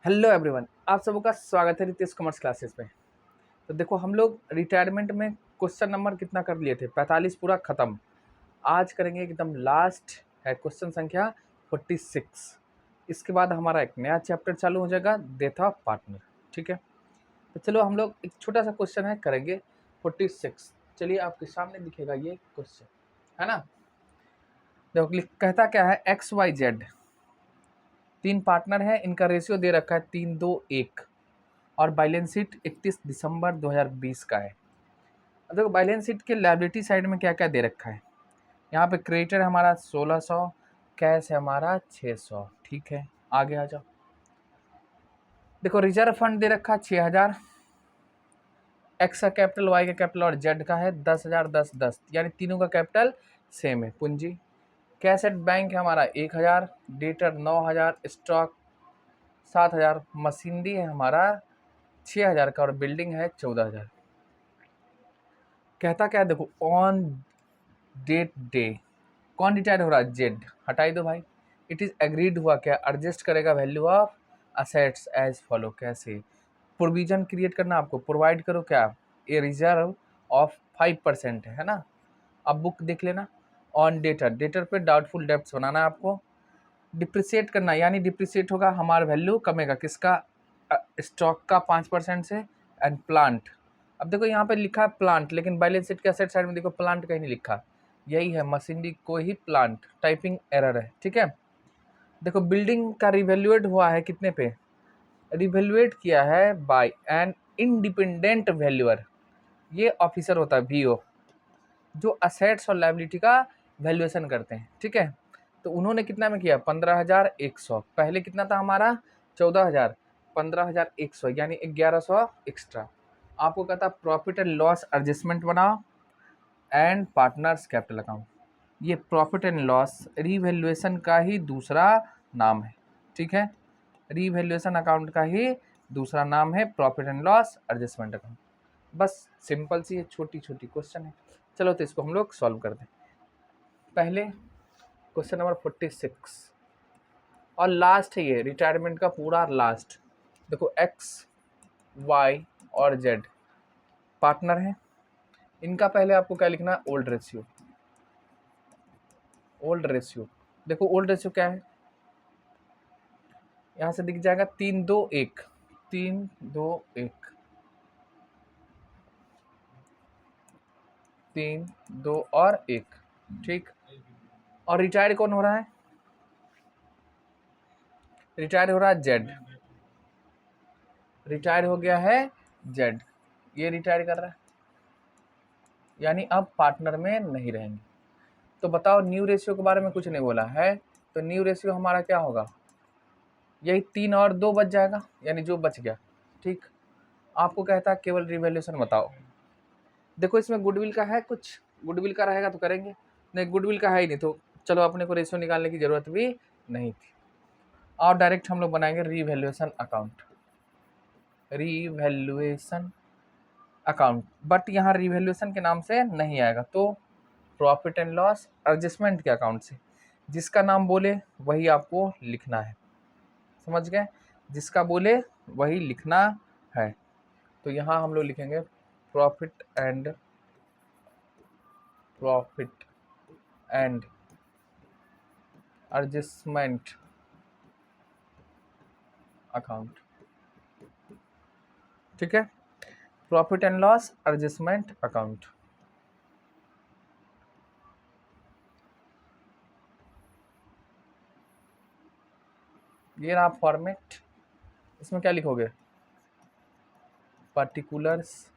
Hello everyone, आप सबों का स्वागत है रितेश कॉमर्स क्लासेस में। तो देखो, हम लोग रिटायरमेंट में क्वेश्चन नंबर कितना कर लिए थे, 45 पूरा ख़त्म। आज करेंगे एकदम लास्ट है क्वेश्चन संख्या 46। इसके बाद हमारा एक नया चैप्टर चालू हो जाएगा, डेथ ऑफ पार्टनर। ठीक है, तो चलो हम लोग एक छोटा सा क्वेश्चन है करेंगे 46। चलिए, आपके सामने दिखेगा ये क्वेश्चन, है ना। देखो कहता क्या है, XYZ 3 पार्टनर है, इनका रेशियो दे रखा है 3:2:1 और बैलेंस शीट 31 दिसंबर 2020 का है। अब देखो बैलेंस शीट के लायबिलिटी साइड में क्या क्या दे रखा है। यहाँ पे क्रेडिटर है हमारा 1600, कैश है हमारा 600। ठीक है, आगे आ जाओ। देखो रिजर्व फंड दे रखा है 6000, एक्स का कैपिटल, वाई का कैपिटल और जेड का है 10,000 10 10, यानी तीनों का कैपिटल सेम है। पूंजी कैश एट बैंक है हमारा 1000, डेटर 9000, स्टॉक 7000, मशीनरी है हमारा 6000 का और बिल्डिंग है 14000। कहता क्या है, देखो ऑन डेट डे कौन रिटायर हो रहा है, जेड। हटाई दो भाई। इट इज़ एग्रीड हुआ क्या, एडजस्ट करेगा value of assets as follow. कैसे प्रोविजन क्रिएट करना, आपको प्रोवाइड करो क्या, ए रिजर्व ऑफ 5% है ना। अब बुक देख लेना। ऑन डेटर, डेटर पे डाउटफुल डेब्ट्स बनाना है आपको। डिप्रिसिएट करना, यानी डिप्रिसिएट होगा हमारा वैल्यू कमेगा किसका, स्टॉक का 5% से। एंड प्लांट, अब देखो यहाँ पे लिखा है प्लांट, लेकिन बैलेंस शीट के असेट साइड में देखो प्लांट कहीं नहीं लिखा। यही है, मशीनरी को ही प्लांट, टाइपिंग एरर है। ठीक है, देखो बिल्डिंग का रिवैल्यूएट हुआ है कितने पे, रिवैल्यूएट किया है बाय एन इंडिपेंडेंट वैल्यूअर। ये ऑफिसर होता है VO, जो असेट्स और लायबिलिटी का वैल्यूएशन करते हैं। ठीक है, तो उन्होंने कितना में किया, 15,100। पहले कितना था हमारा 14,000, 15,100 यानी 1100 एक्स्ट्रा। आपको कहता प्रॉफिट एंड लॉस एडजस्टमेंट बनाओ एंड पार्टनर्स कैपिटल अकाउंट। ये प्रॉफिट एंड लॉस रीवैल्यूएशन का ही दूसरा नाम है। ठीक है, रीवैल्यूएशन अकाउंट का ही दूसरा नाम है profit and loss adjustment account. बस सिंपल सी छोटी छोटी क्वेश्चन है। चलो तो इसको हम लोग सॉल्व कर दें। पहले क्वेश्चन नंबर 46 और लास्ट है ये रिटायरमेंट का पूरा लास्ट। देखो X Y और Z पार्टनर हैं, इनका पहले आपको क्या लिखना है, ओल्ड रेशियो। ओल्ड रेशियो, देखो ओल्ड रेशियो क्या है, यहाँ से दिख जाएगा 3:2:1, 3:2:1, 3:2:1। ठीक, और रिटायर कौन हो रहा है, रिटायर हो रहा है जेड। रिटायर हो गया है जेड, ये रिटायर कर रहा है, यानी अब पार्टनर में नहीं रहेंगे। तो बताओ न्यू रेशियो के बारे में कुछ नहीं बोला है, तो न्यू रेशियो हमारा क्या होगा, यही 3 और 2 बच जाएगा, यानी जो बच गया। ठीक, आपको कहता है केवल रिवैल्यूएशन बताओ। देखो इसमें गुडविल का है, कुछ गुडविल का रहेगा तो करेंगे, नहीं गुडविल का है ही नहीं, तो चलो अपने को रेशियो निकालने की ज़रूरत भी नहीं थी। और डायरेक्ट हम लोग बनाएंगे revaluation account, revaluation account. But यहाँ रिवैल्यूएशन के नाम से नहीं आएगा, तो प्रॉफिट एंड लॉस एडजस्टमेंट के अकाउंट से। जिसका नाम बोले वही आपको लिखना है, समझ गए, जिसका बोले वही लिखना है। तो यहाँ हम लोग लिखेंगे प्रॉफिट एंड एडजस्टमेंट अकाउंट। ठीक है, profit and loss adjustment account. ये रहा फॉर्मेट। इसमें क्या लिखोगे, पर्टिकुलर्स,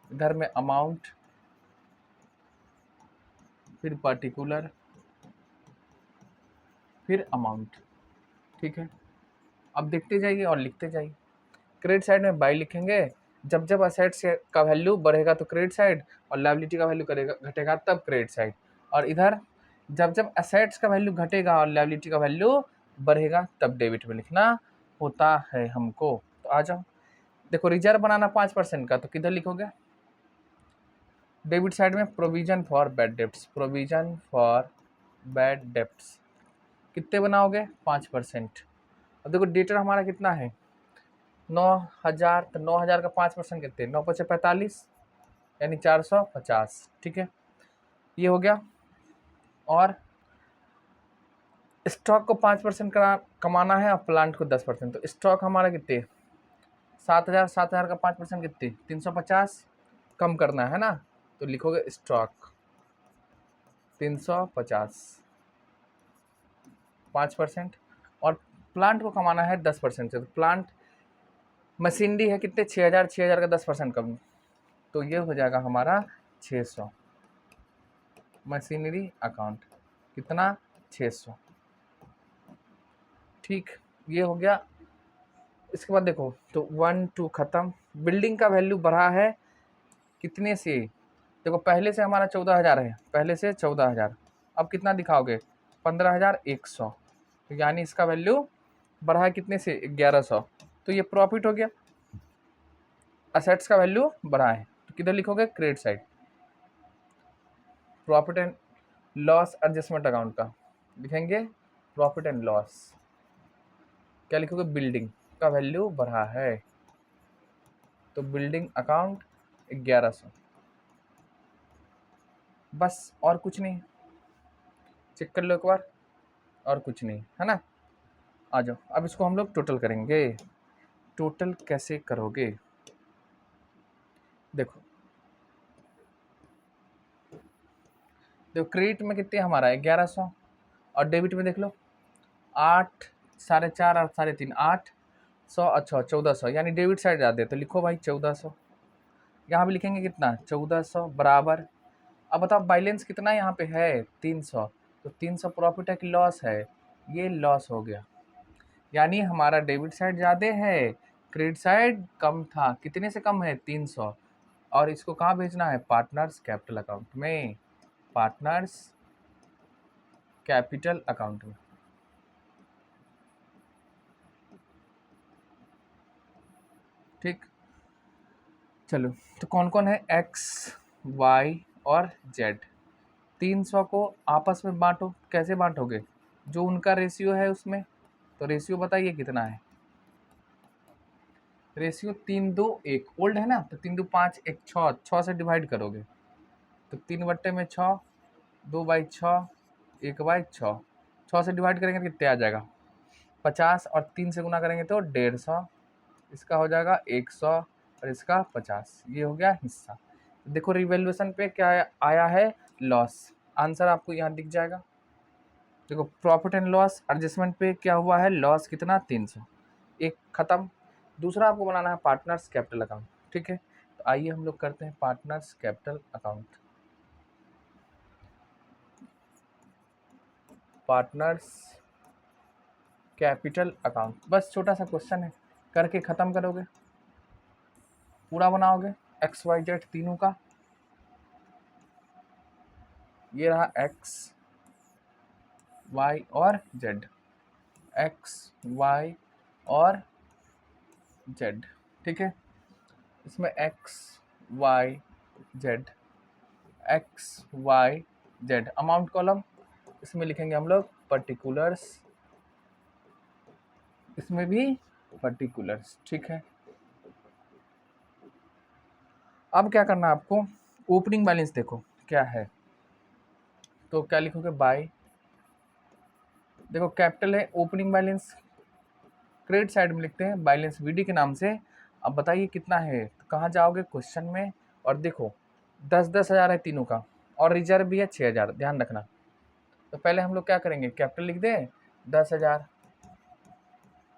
इधर में अमाउंट, फिर पर्टिकुलर, फिर अमाउंट। ठीक है, अब देखते जाइए और लिखते जाइए। क्रेडिट साइड में बाई लिखेंगे, जब जब असेट्स का वैल्यू बढ़ेगा तो क्रेडिट साइड, और लायबिलिटी का वैल्यू करेगा घटेगा तब क्रेडिट साइड। और इधर जब जब असेट्स का वैल्यू घटेगा और लायबिलिटी का वैल्यू बढ़ेगा तब डेबिट में लिखना होता है हमको। तो आ जाओ, देखो रिजर्व बनाना 5% का, तो किधर लिखोगे, डेबिट साइड में provision for bad debts, provision for bad debts कितने बनाओगे, 5%। अब देखो डेटर हमारा कितना है 9,000, तो 9,000 का 5% कितने, 9×5 = 45, यानी 450। ठीक है, ये हो गया। और स्टॉक को 5% कमाना है और प्लांट को 10%, तो स्टॉक हमारा कितने 7,000, 7,000 का 5% कितने 350, कम करना है ना, तो लिखोगे स्टॉक 350 5%, और प्लांट को कमाना है 10% से, तो प्लांट मशीनरी है कितने 6,000, 6,000 का 10% कम, तो ये हो जाएगा हमारा 600। मशीनरी अकाउंट कितना 600। ठीक, ये हो गया। इसके बाद देखो तो 1 2 खत्म। बिल्डिंग का वैल्यू बढ़ा है कितने से, देखो पहले से हमारा 14,000 है, पहले से 14,000, अब कितना दिखाओगे 15,100, तो यानी इसका वैल्यू बढ़ा है कितने से 1,100, तो ये प्रॉफिट हो गया। असेट्स का वैल्यू बढ़ा है, तो किधर लिखोगे credit side, profit and loss adjustment account का लिखेंगे प्रॉफिट एंड लॉस, क्या लिखोगे बिल्डिंग का वैल्यू बढ़ा है, तो बिल्डिंग अकाउंट 1,100, बस और कुछ नहीं, चेक कर लो एक बार, और कुछ नहीं है ना। आ जाओ, अब इसको हम लोग टोटल करेंगे। टोटल कैसे करोगे, देखो देखो क्रेडिट में कितने हमारा है 1,100, और डेबिट में देख लो 8, 4.5 और 3.5, 800, अच्छा 1,400, यानी डेबिट साइड जाते हैं, तो लिखो भाई 1,400, यहाँ भी लिखेंगे कितना 1,400 बराबर। अब बताओ बैलेंस कितना यहाँ पे है 300, तो 300 प्रॉफिट है कि लॉस है, ये लॉस हो गया, यानी हमारा डेबिट साइड ज़्यादा है, क्रेडिट साइड कम था, कितने से कम है 300, और इसको कहाँ भेजना है पार्टनर्स कैपिटल अकाउंट में, पार्टनर्स कैपिटल अकाउंट में। ठीक, चलो तो कौन कौन है एक्स वाई और जेड, 300 को आपस में बांटो, कैसे बांटोगे, जो उनका रेशियो है उसमें, तो रेशियो बताइए कितना है, रेशियो 3:2:1 ओल्ड है ना, तो 3:2:5 1 6, 6 से डिवाइड करोगे, तो 3/6, 2/6, 1/6, 6 से डिवाइड करेंगे तो कितने आ जाएगा 50, और 3 से गुना करेंगे तो 150, इसका हो जाएगा 100 और इसका 50, ये हो गया हिस्सा। देखो रिवैल्यूएशन पे क्या आया है लॉस, आंसर आपको यहाँ दिख जाएगा। देखो प्रॉफिट एंड लॉस एडजस्टमेंट पे क्या हुआ है लॉस कितना 300, एक खत्म। दूसरा आपको बनाना है पार्टनर्स कैपिटल अकाउंट। ठीक है, तो आइए हम लोग करते हैं partners capital account. Partners capital account, बस छोटा सा क्वेश्चन है, करके ख़त्म करोगे, पूरा बनाओगे एक्स वाई जेड तीनों का, ये रहा एक्स वाई और जेड, एक्स वाई और जेड। ठीक है, इसमें X Y Z, X Y Z amount column, इसमें लिखेंगे हम लोग पर्टिकुलर्स, इसमें भी पर्टिकुलर्स। ठीक है, अब क्या करना है आपको, ओपनिंग बैलेंस देखो क्या है, तो क्या लिखोगे बाय, देखो कैपिटल है ओपनिंग बैलेंस, क्रेडिट साइड में लिखते हैं बैलेंस वीडी के नाम से। अब बताइए कितना है, तो कहाँ जाओगे क्वेश्चन में, और देखो 10,000 है तीनों का, और रिजर्व भी है 6,000, ध्यान रखना। तो पहले हम लोग क्या करेंगे कैपिटल लिख दें 10,000,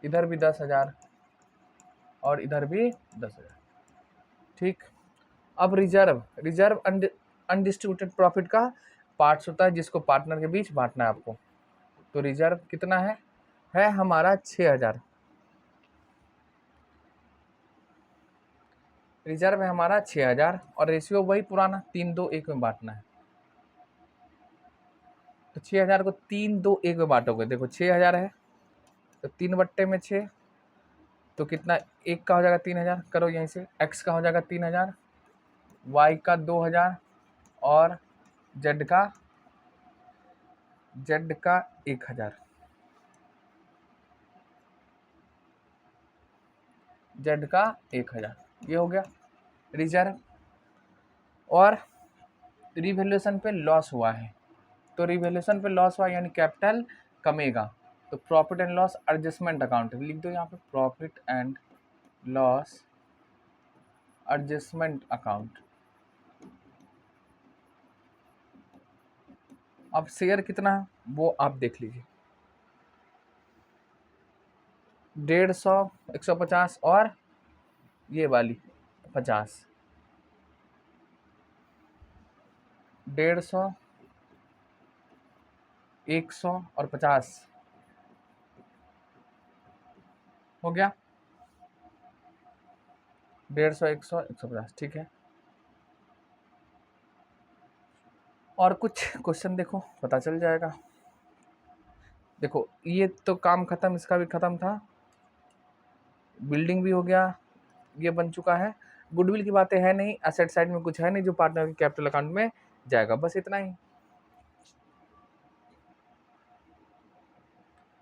इधर भी 10,000 और इधर भी 10,000। ठीक, अब रिजर्व, रिजर्व अनडिस्ट्रीब्यूटेड प्रॉफिट का पार्ट्स होता है जिसको पार्टनर के बीच बांटना है आपको, तो रिजर्व कितना है हमारा 6,000, रिजर्व है हमारा 6,000, और रेशियो वही पुराना 3:2:1 में बांटना है, तो 6,000 को 3:2:1 में बांटोगे, देखो 6,000 है तो 3/6, तो कितना एक का हो जाएगा 3,000, करो यहीं से, एक्स का हो जाएगा 3,000, वाई का 2,000 और जेड का 1,000। जेड का 1000, ये हो गया रिजर्व। और रिवैल्यूएशन पे लॉस हुआ है, तो रिवैल्यूएशन पे लॉस हुआ यानी कैपिटल कमेगा, तो profit and loss adjustment account लिख दो यहाँ पे, profit and loss adjustment account. अब शेयर कितना है वो आप देख लीजिए, 150, 150 और ये वाली 50, 150, 100 और 50 हो गया, 150, 100, 150, ठीक है। और कुछ क्वेश्चन देखो पता चल जाएगा। देखो ये तो काम खत्म, इसका भी खत्म था, बिल्डिंग भी हो गया, ये बन चुका है। गुडविल की बातें है नहीं, एसेट साइड में कुछ है नहीं जो पार्टनर के कैपिटल अकाउंट में जाएगा, बस इतना ही।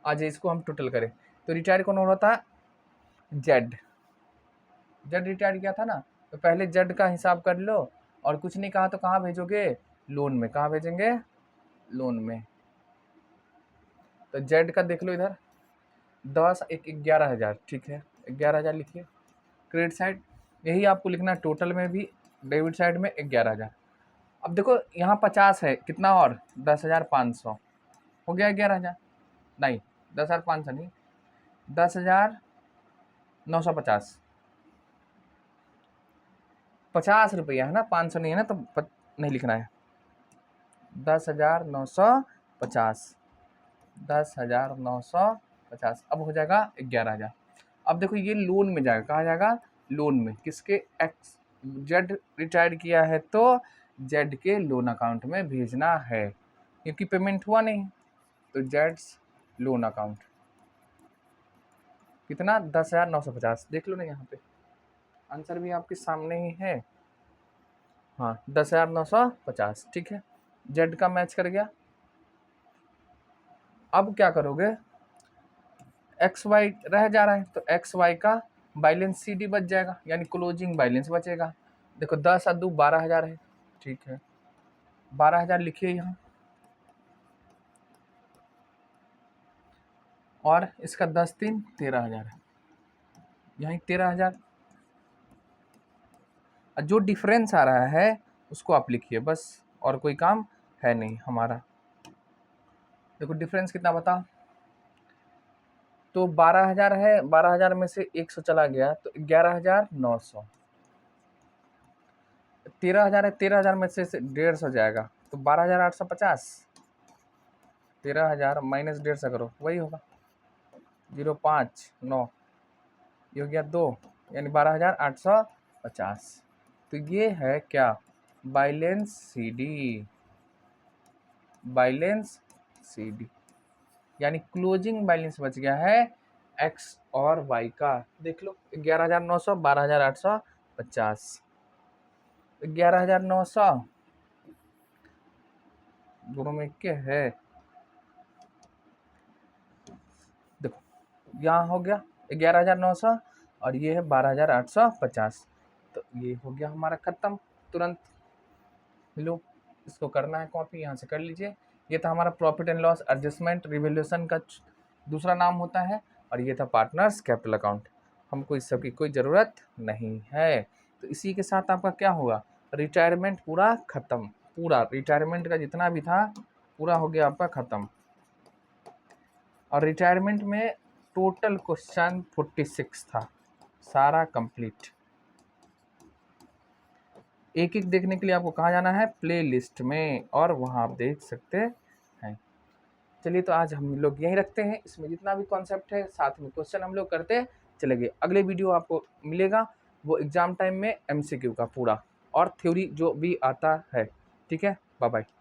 आज इसको हम टोटल करें तो रिटायर कौन हो रहा था, जेड रिटायर किया था ना, तो पहले जेड का हिसाब कर लो, और कुछ नहीं कहा तो कहाँ भेजोगे, लोन में। कहाँ भेजेंगे, लोन में। तो जेड का देख लो इधर 10, 11,000, ठीक है, 11,000 लिखिए। क्रेडिट साइड यही आपको लिखना है, टोटल में भी डेबिट साइड में 11,000। अब देखो यहाँ 50 है, कितना और 10,500 हो गया, 11,000 नहीं, 10,500 नहीं, 10,950, 50 रुपया है ना, 500 नहीं है ना, तो नहीं लिखना है, 10,950, 10,950, अब हो जाएगा 11,000। अब देखो ये लोन में जाएगा, कहाँ जाएगा, लोन में। किसके, एक्स जेड रिटायर किया है तो जेड के लोन अकाउंट में भेजना है, क्योंकि पेमेंट हुआ नहीं, तो जेड्स लोन अकाउंट। कितना, 10,950, देख लो ना यहाँ पे, आंसर भी आपके सामने ही है। हाँ 10,950, ठीक है, जेड का मैच कर गया। अब क्या करोगे, एक्स वाई रह जा रहा है, तो एक्स वाई का बैलेंस सी डी बच जाएगा, यानी क्लोजिंग बैलेंस बचेगा। देखो 10 और 2 12,000 है, ठीक है, 12,000 लिखिए यहाँ, और इसका 10 3 13,000 है, यहीं 13,000। जो डिफरेंस आ रहा है उसको आप लिखिए बस, और कोई काम है नहीं हमारा। देखो डिफरेंस कितना बता, तो 12,000 है, 12,000 में से 100 चला गया तो 11,900, 13,000 है, 13,000 में से 150 जाएगा तो 12,850, 13,000 माइनस 150 करो, वही होगा 059, ये हो गया 2, यानी 12,850। तो ये है क्या, balance C D, balance C D, यानी क्लोजिंग बैलेंस बच गया है एक्स और वाई का। देख लो 11,900, 12,850, 11,900 दोनों में क्या है, देखो यहाँ हो गया 11,900 और ये है 12,850, तो ये हो गया हमारा खत्म तुरंत। लो इसको करना है कॉपी, यहाँ से कर लीजिए। ये था हमारा profit and loss adjustment revaluation का दूसरा नाम होता है, और ये था पार्टनर्स कैपिटल अकाउंट। हमको इस सब की कोई ज़रूरत नहीं है। तो इसी के साथ आपका क्या होगा, रिटायरमेंट पूरा ख़त्म, पूरा रिटायरमेंट का जितना भी था पूरा हो गया आपका ख़त्म। और रिटायरमेंट में टोटल क्वेश्चन 46 था, सारा कंप्लीट। एक एक देखने के लिए आपको कहाँ जाना है, प्ले लिस्ट में, और वहाँ आप देख सकते हैं। चलिए तो आज हम लोग यहीं रखते हैं, इसमें जितना भी कॉन्सेप्ट है साथ में क्वेश्चन हम लोग करते चलेंगे। अगले वीडियो आपको मिलेगा वो एग्ज़ाम टाइम में MCQ का पूरा, और थ्योरी जो भी आता है, ठीक है। Bye bye.